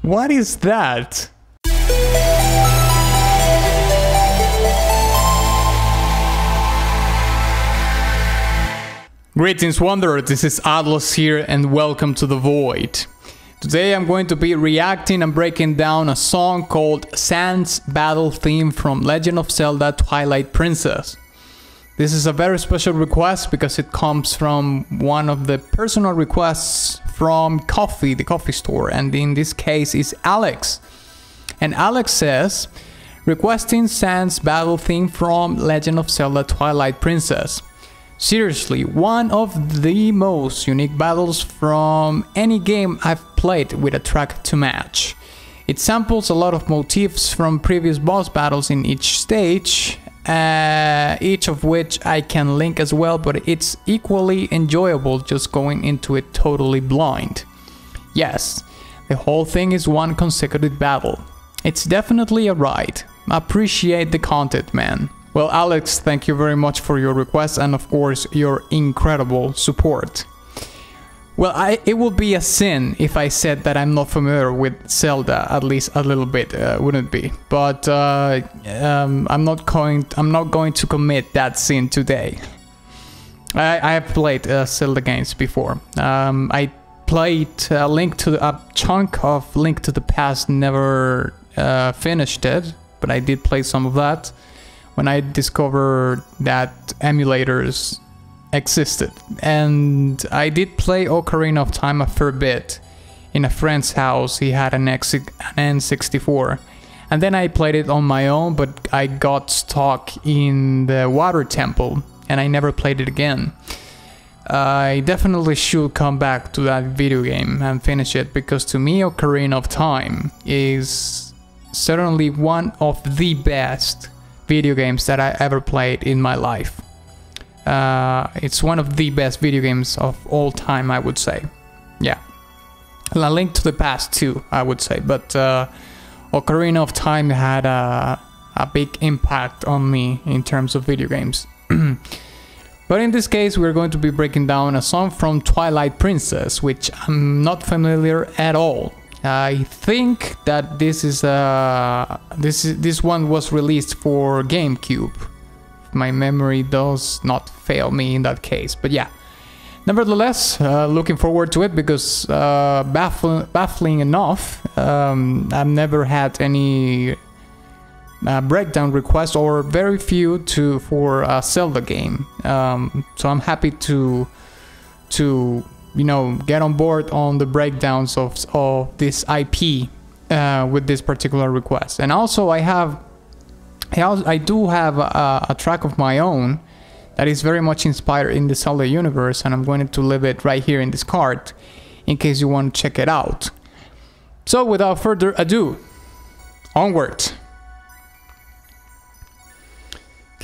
What is that? Greetings Wanderer, this is Atlas here and welcome to the Void. Today I'm going to be reacting and breaking down a song called Zant's Battle Theme from Legend of Zelda Twilight Princess. This is a very special request because it comes from one of the personal requests from the coffee store, and in this case is Alex. And Alex says, requesting Zant's Battle Theme from Legend of Zelda Twilight Princess. Seriously, one of the most unique battles from any game I've played with a track to match. It samples a lot of motifs from previous boss battles in each stage, each of which I can link as well, but it's equally enjoyable just going into it totally blind. Yes, the whole thing is one consecutive battle. It's definitely a ride. Appreciate the content, man. Well, Alex, thank you very much for your request and of course your incredible support. Well, it would be a sin if I said that I'm not familiar with Zelda, at least a little bit, wouldn't be. But I'm not going to commit that sin today. I have played Zelda games before. I played a chunk of Link to the Past, never finished it, but I did play some of that when I discovered that emulators existed. And I did play Ocarina of Time a fair bit in a friend's house. He had an N64, and then I played it on my own, but I got stuck in the water temple and I never played it again. I definitely should come back to that video game and finish it, because to me Ocarina of Time is certainly one of the best video games that I ever played in my life. It's one of the best video games of all time, I would say. Yeah, A Link to the Past too, I would say, but Ocarina of Time had a big impact on me in terms of video games. But in this case we're going to be breaking down a song from Twilight Princess, which I'm not familiar at all. I think that this one was released for GameCube. My memory does not fail me in that case, but yeah. Nevertheless, looking forward to it, because baffling enough, I've never had any breakdown requests, or very few for a Zelda game. So I'm happy to you know, get on board on the breakdowns of this IP with this particular request. And also I do have a track of my own that is very much inspired in the Zelda universe, and I'm going to leave it right here in this card in case you want to check it out. So without further ado, onward.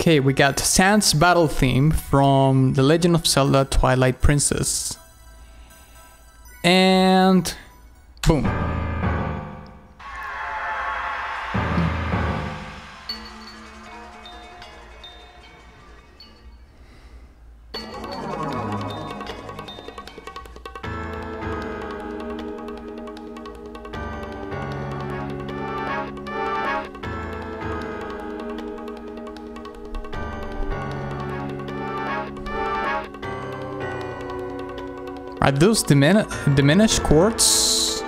Okay, we got Zant's Battle Theme from The Legend of Zelda Twilight Princess. And boom. Are those diminished chords?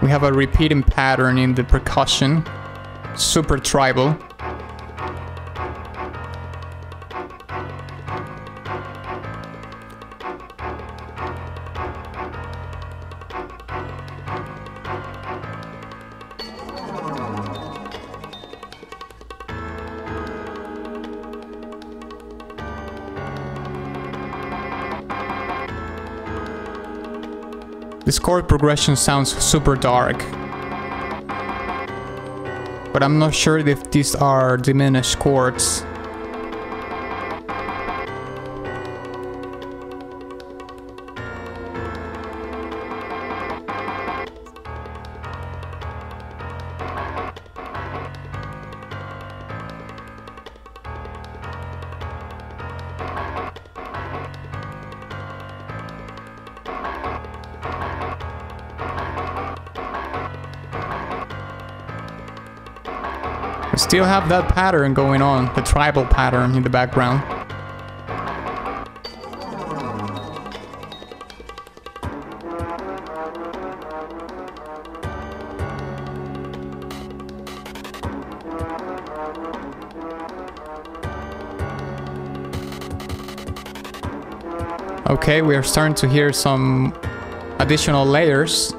We have a repeating pattern in the percussion, super tribal. This chord progression sounds super dark, but I'm not sure if these are diminished chords. We still have that pattern going on, the tribal pattern in the background. Okay, we are starting to hear some additional layers.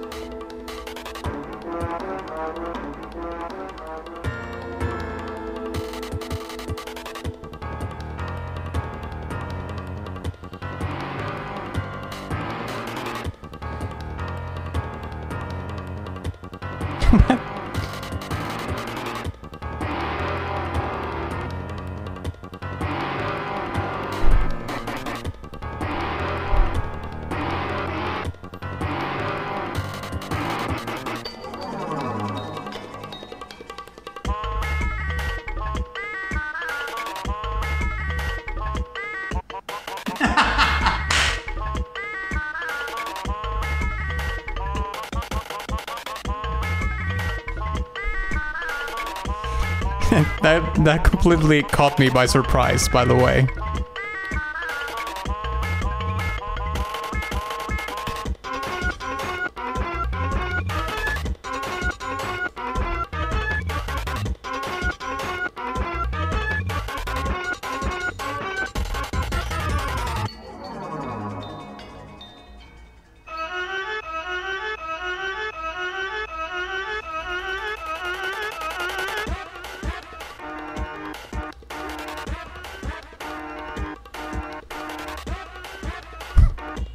That completely caught me by surprise, by the way.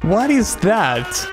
What is that?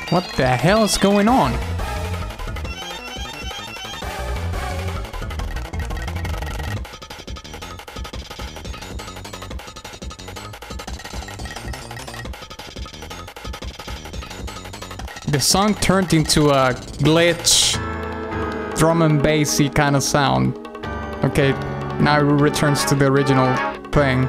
What the hell is going on? The song turned into a glitch, drum and bassy kind of sound. Okay, now it returns to the original thing.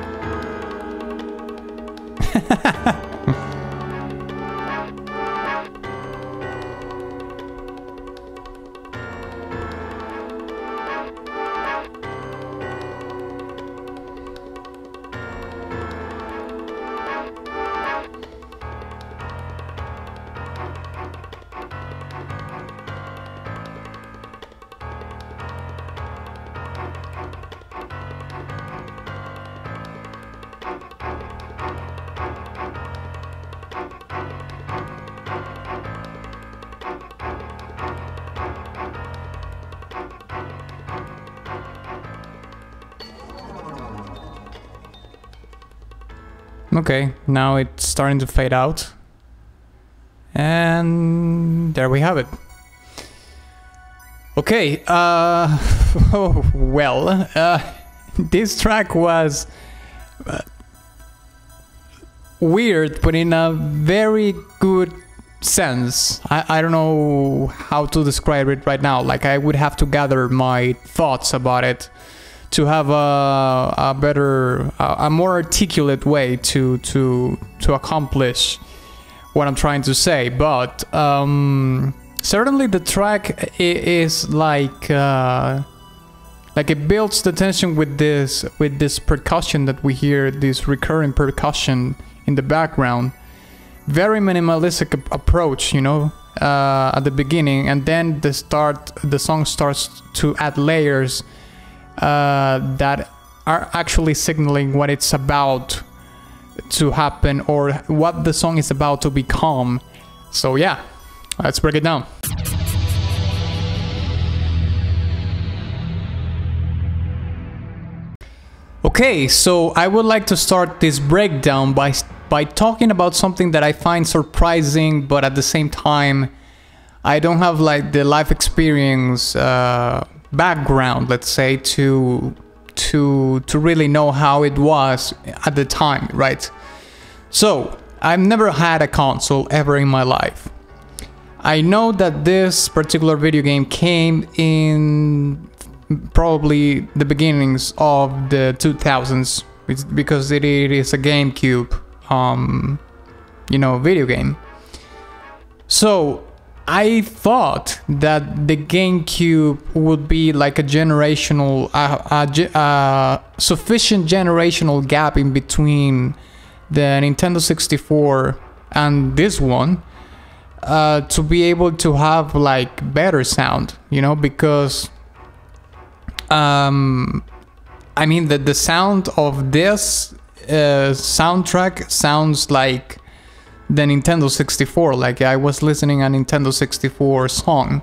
Okay, now it's starting to fade out. And there we have it. Okay, oh, well, this track was weird, but in a very good sense. I don't know how to describe it right now. Like, I would have to gather my thoughts about it to have a better, a more articulate way to accomplish what I'm trying to say. But certainly the track is like it builds the tension with this percussion that we hear, this recurring percussion in the background. Very minimalistic approach, you know, at the beginning, and then the song starts to add layers that are actually signaling what it's about to happen or what the song is about to become. So yeah, let's break it down. Okay, so I would like to start this breakdown by talking about something that I find surprising, but at the same time, I don't have like the life experience background, let's say, to really know how it was at the time, right? So I've never had a console ever in my life. I know that this particular video game came in probably the beginnings of the 2000s, because it is a GameCube, you know, video game. So I thought that the GameCube would be like a generational, sufficient generational gap in between the Nintendo 64 and this one, to be able to have like better sound, you know, because I mean the sound of this soundtrack sounds like the Nintendo 64, like I was listening a Nintendo 64 song.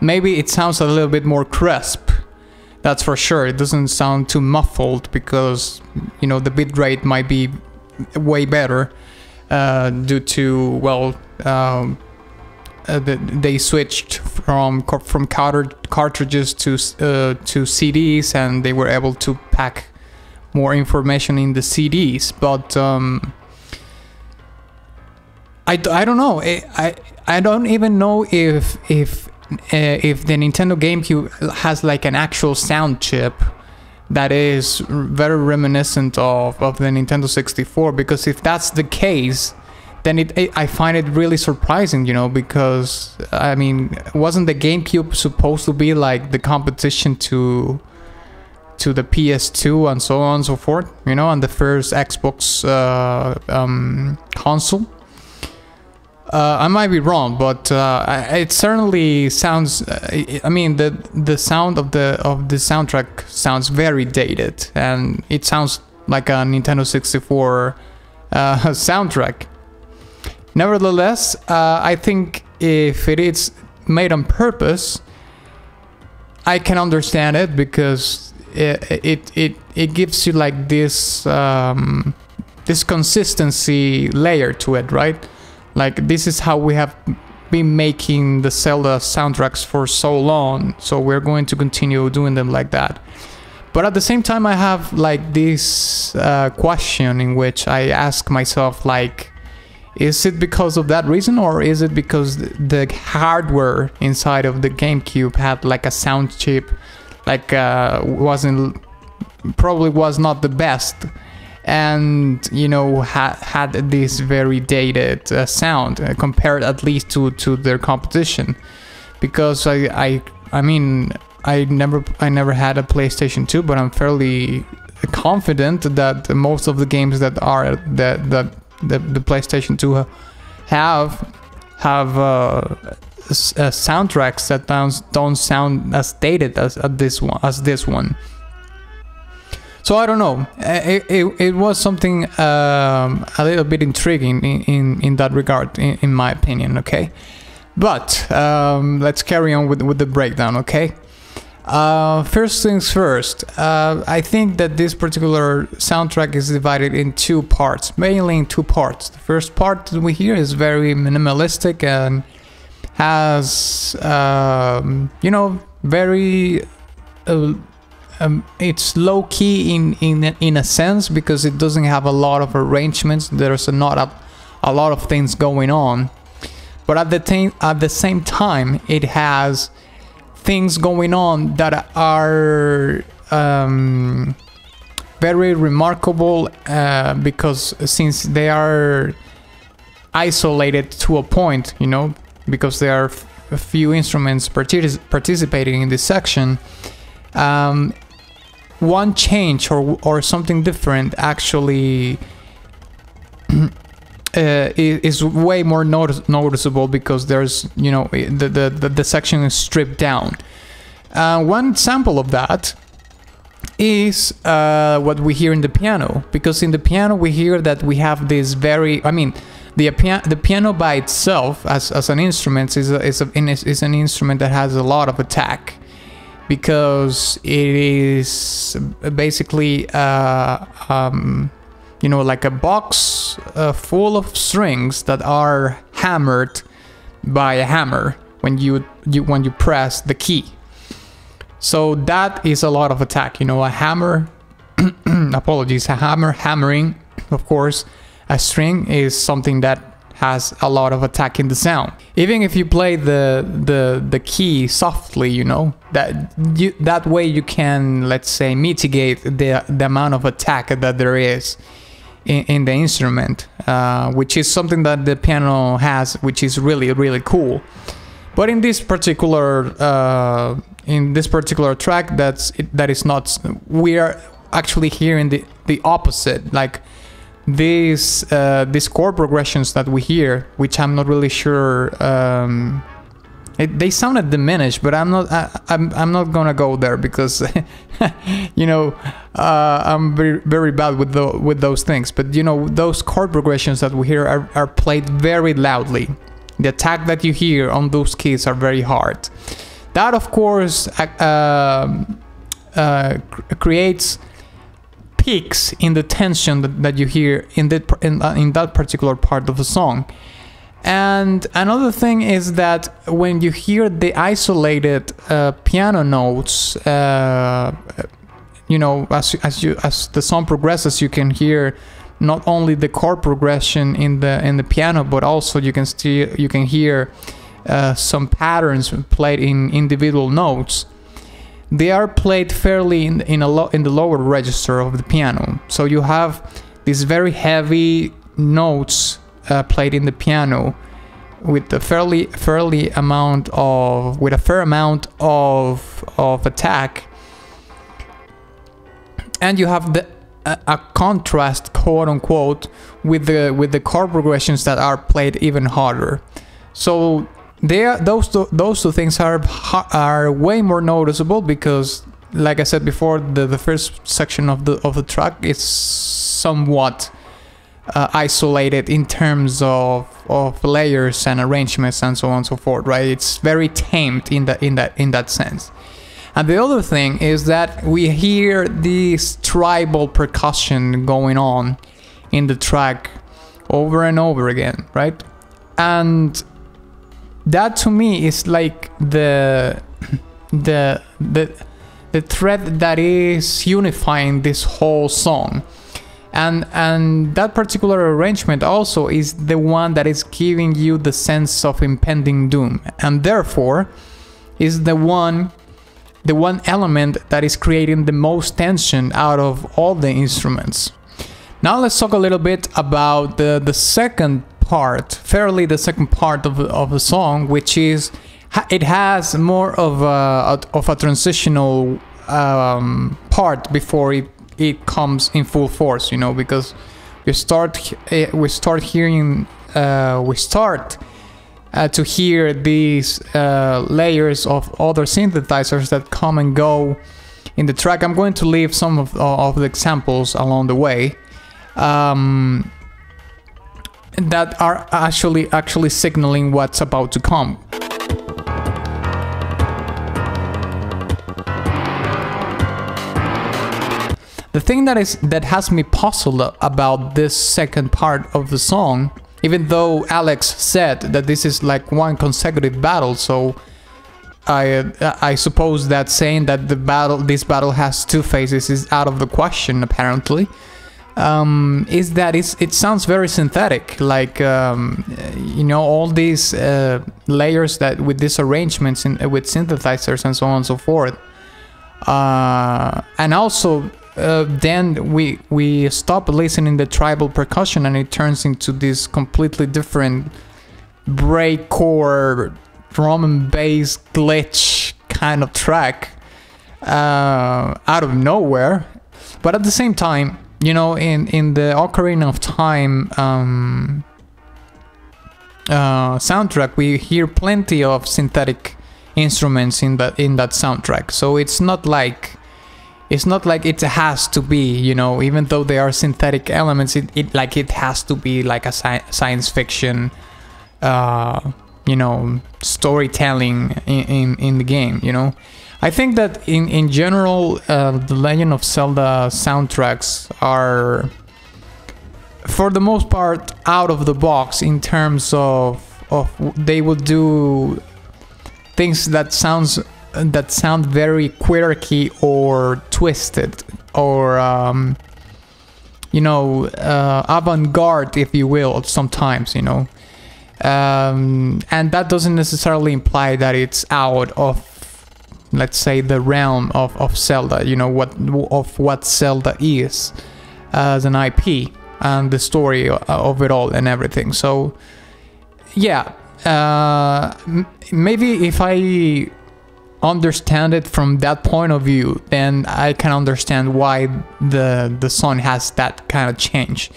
Maybe it sounds a little bit more crisp, that's for sure. It doesn't sound too muffled because, you know, the bitrate might be way better due to, well, they switched from cartridges to CDs, and they were able to pack more information in the CDs. But I don't know. I don't even know if the Nintendo GameCube has like an actual sound chip that is very reminiscent of the Nintendo 64. Because if that's the case, then I find it really surprising, you know, because I mean, wasn't the GameCube supposed to be like the competition to the PS2 and so on and so forth, you know, and the first Xbox console? I might be wrong, but it certainly sounds. I mean, the sound of the soundtrack sounds very dated, and it sounds like a Nintendo 64 soundtrack. Nevertheless, I think if it is made on purpose, I can understand it, because it gives you like this this consistency layer to it, right? Like, this is how we have been making the Zelda soundtracks for so long, so we're going to continue doing them like that. But at the same time, I have like this question in which I ask myself, like, is it because of that reason, or is it because the hardware inside of the GameCube had like a sound chip, like probably was not the best, and, you know, had this very dated sound compared at least to their competition? Because I mean, I never had a PlayStation 2, but I'm fairly confident that most of the games that are the PlayStation 2 have soundtracks that don't sound as dated as this one. So I don't know. It was something a little bit intriguing in that regard, in my opinion. Okay, but let's carry on with the breakdown. Okay. First things first. I think that this particular soundtrack is divided in two parts, mainly in two parts. The first part that we hear is very minimalistic and has, you know, very. It's low key in a sense, because it doesn't have a lot of arrangements. There's not a lot of things going on, but at the same time, it has things going on that are very remarkable, because since they are isolated to a point, you know, because there are a few instruments participating in this section. One change or something different actually is way more noticeable, because there's, you know, the section is stripped down. One example of that is what we hear in the piano, because in the piano we hear that we have this very, I mean, the piano by itself as an instrument is an instrument that has a lot of attack. because it is basically you know, like a box full of strings that are hammered by a hammer when you press the key. So that is a lot of attack, you know, a hammer apologies, a hammer hammering, of course, a string is something that has a lot of attack in the sound. Even if you play the key softly, you know, that way you can, let's say, mitigate the amount of attack that there is in the instrument, which is something that the piano has, which is really, really cool. But in this particular track, that is not. We are actually hearing the opposite, like these chord progressions that we hear, which I'm not really sure. They sounded diminished, but I'm not gonna go there because you know, I'm very bad with those things. But you know, those chord progressions that we hear are played very loudly. The attack that you hear on those keys are very hard. That, of course, creates peaks in the tension that you hear in that particular part of the song. And another thing is that when you hear the isolated piano notes, you know, as the song progresses, you can hear not only the chord progression in the piano, but also you can hear some patterns played in individual notes. They are played fairly in the lower register of the piano. So you have these very heavy notes played in the piano with a fair amount of attack, and you have a contrast, quote unquote, with the chord progressions that are played even harder. So those two things are way more noticeable because, like I said before, the first section of the track is somewhat isolated in terms of layers and arrangements and so on and so forth, right? It's very tamed in that sense. And the other thing is that we hear this tribal percussion going on in the track over and over again, right? And that to me is like the thread that is unifying this whole song. And that particular arrangement also is the one that is giving you the sense of impending doom, and therefore is the one element that is creating the most tension out of all the instruments. Now let's talk a little bit about the second part, the second part of the song, which is it has more of a transitional part before it comes in full force, you know, because we start to hear these layers of other synthesizers that come and go in the track. I'm going to leave some of the examples along the way that are actually signaling what's about to come. The thing that has me puzzled about this second part of the song, even though Alex said that this is like one consecutive battle, so I suppose that saying that this battle has two phases is out of the question apparently, is that it sounds very synthetic, like you know, all these layers that with these arrangements with synthesizers and so on and so forth, and also then we stop listening to tribal percussion and it turns into this completely different breakcore drum and bass glitch kind of track out of nowhere. But at the same time, you know, in the Ocarina of Time soundtrack, we hear plenty of synthetic instruments in that soundtrack. So it's not like it has to be, you know, even though they are synthetic elements, it has to be like a science fiction, you know, storytelling in the game, you know. I think that in general, the Legend of Zelda soundtracks are, for the most part, out of the box in terms of they will do things that sound very quirky or twisted or you know, avant-garde, if you will, sometimes, you know. And that doesn't necessarily imply that it's out of, let's say, the realm of Zelda, you know, what Zelda is as an IP and the story of it all and everything. So yeah, maybe if I understand it from that point of view, then I can understand why the song has that kind of change.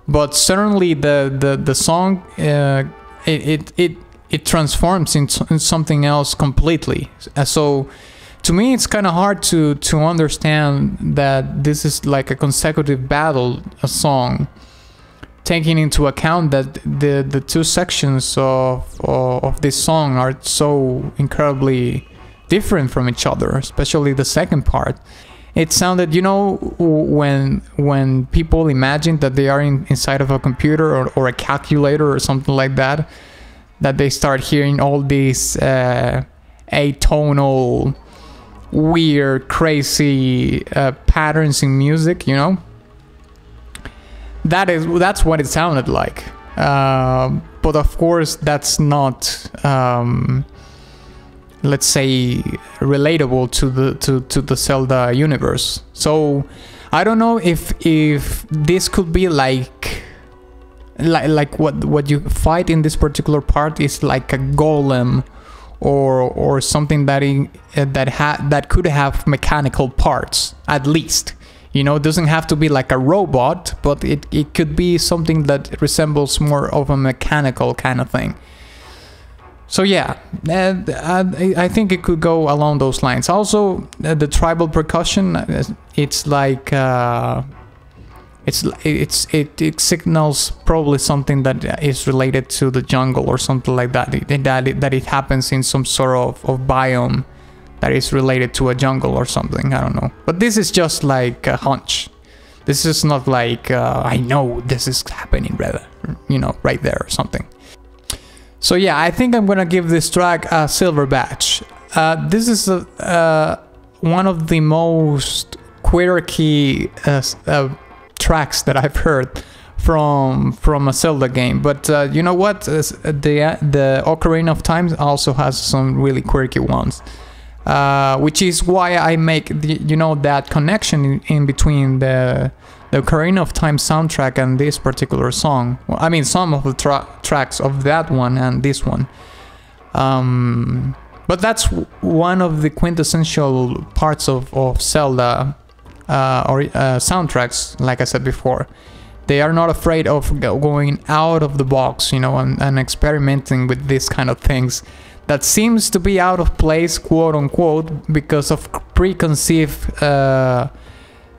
But certainly the song it transforms into something else completely. So to me it's kind of hard to understand that this is like a consecutive battle, a song, taking into account that the two sections of this song are so incredibly different from each other, especially the second part. It sounded, you know, when people imagine that they are inside of a computer or a calculator or something like that, that they start hearing all these atonal, weird, crazy patterns in music, you know. That's what it sounded like. But of course, that's not, let's say, relatable to the Zelda universe. So I don't know if this could be like what you fight in this particular part is like a golem or something that could have mechanical parts, at least. You know, it doesn't have to be like a robot, but it could be something that resembles more of a mechanical kind of thing. So yeah, I think it could go along those lines. Also, the tribal percussion, it's like it signals probably something that is related to the jungle or something like that. That it happens in some sort of biome that is related to a jungle or something. I don't know. But this is just like a hunch. This is not like I know this is happening, rather, you know, right there or something. So yeah, I think I'm gonna give this track a silver badge. This is one of the most quirky tracks that I've heard from a Zelda game. But you know what? The Ocarina of Time also has some really quirky ones, which is why I make that connection in between the Ocarina of Time soundtrack and this particular song. Well, I mean, some of the tracks of that one and this one. But that's one of the quintessential parts of Zelda soundtracks. Like I said before, they are not afraid of going out of the box, you know, and experimenting with these kind of things that seems to be out of place, quote unquote, because of preconceived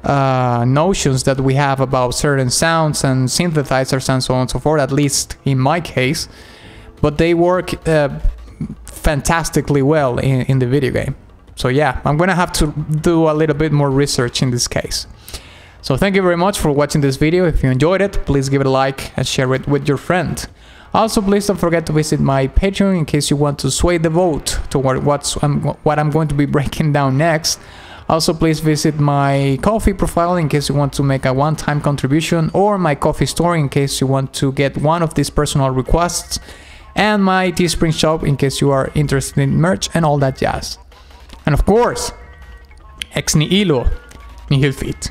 notions that we have about certain sounds and synthesizers and so on and so forth, at least in my case. But they work fantastically well in the video game. So yeah, I'm gonna have to do a little bit more research in this case. So thank you very much for watching this video. If you enjoyed it, please give it a like and share it with your friend. Also, please don't forget to visit my Patreon in case you want to sway the vote toward what I'm going to be breaking down next. Also, please visit my Ko-fi profile in case you want to make a one-time contribution, or my Ko-fi store in case you want to get one of these personal requests, and my Teespring shop in case you are interested in merch and all that jazz. And of course, ex nihilo nihil fit.